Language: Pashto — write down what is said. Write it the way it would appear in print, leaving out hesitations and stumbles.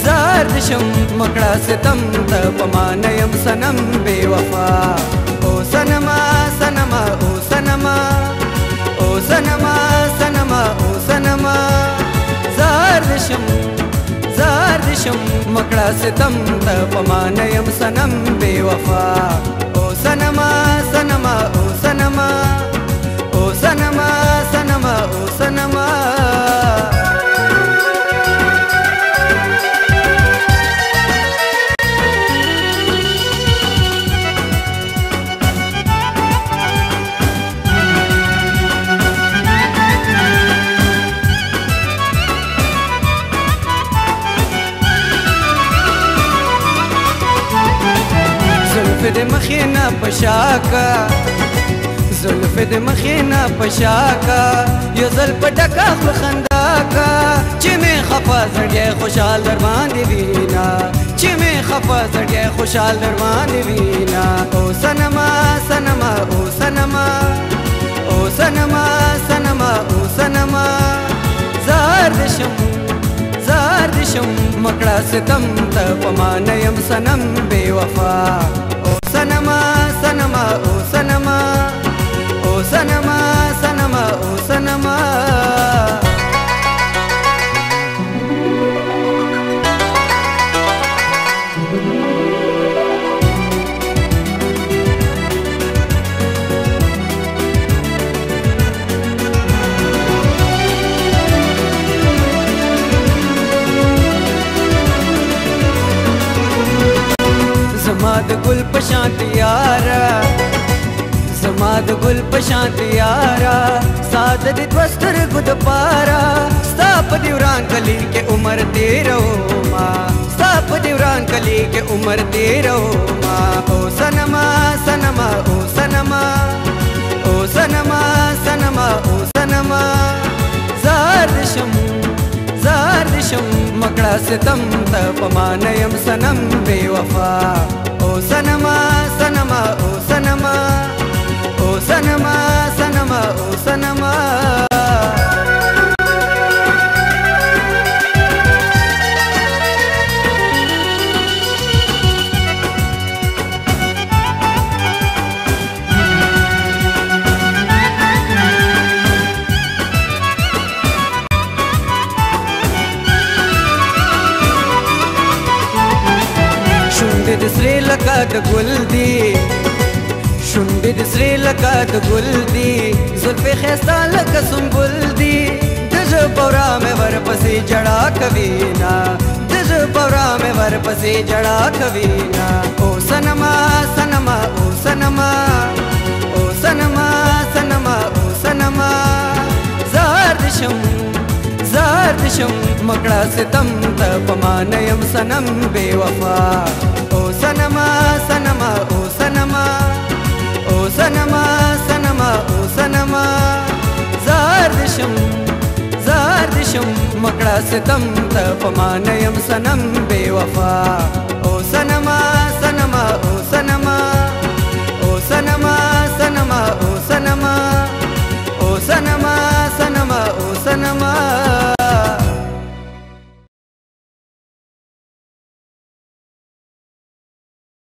زاردشم مکړه ستم ته پمانیم سنم بے وفا او سنما سنما او سنما او سنما سنما او سنما زاردشم مکړه ستم ته پمانیم سنم بے وفا او سنما سنما او سنما او سنما سنما او سنما زلف د مخینا پشاکا زلف د مخینا پشاکا یو زل پټکا خندا کا چې می خفا زړه خوشحال در باندې وینا چې می خفا زړه خوشحال در باندې وینا او سنما سنما او سنما او سنما سنما او سنما زاردشم مکړه ستم ته پمانیم سنم بے وفا او سنما سنما او سنما او سنما سنما او سنما زما د ګل په شانت یارا زما د ګل په شانت یارا ساده د دوستر ګد پارا ستا په دیوران کلی کې عمر تیرو ما ستا په دیوران کلی کې عمر تیرو ما او سنما سنما او سنما او سنما سنما او سنما زاردشم مکړه ستم ته پمانیم سنم بے وفا او سنما سنما او سنما او سنما سنما او سنما شونډې د سرې لکه د ګل دي شونډې د سرې لکه د ګل دي زلفې ښایسته لکه سنبل دي د زړه بورا مې ورپسې ژړا کوي نه د زړه بورا مې ورپسې ژړا کوي نه او سنما سنما او سنما او سنما سنما او سنما زاردشم مکړه ستم ته پمانیم سنم بے وفا او سنما سنما او سنما او سنما سنما او سنما زاردشم مکړه ستم ته پمانیم سنم بے وفا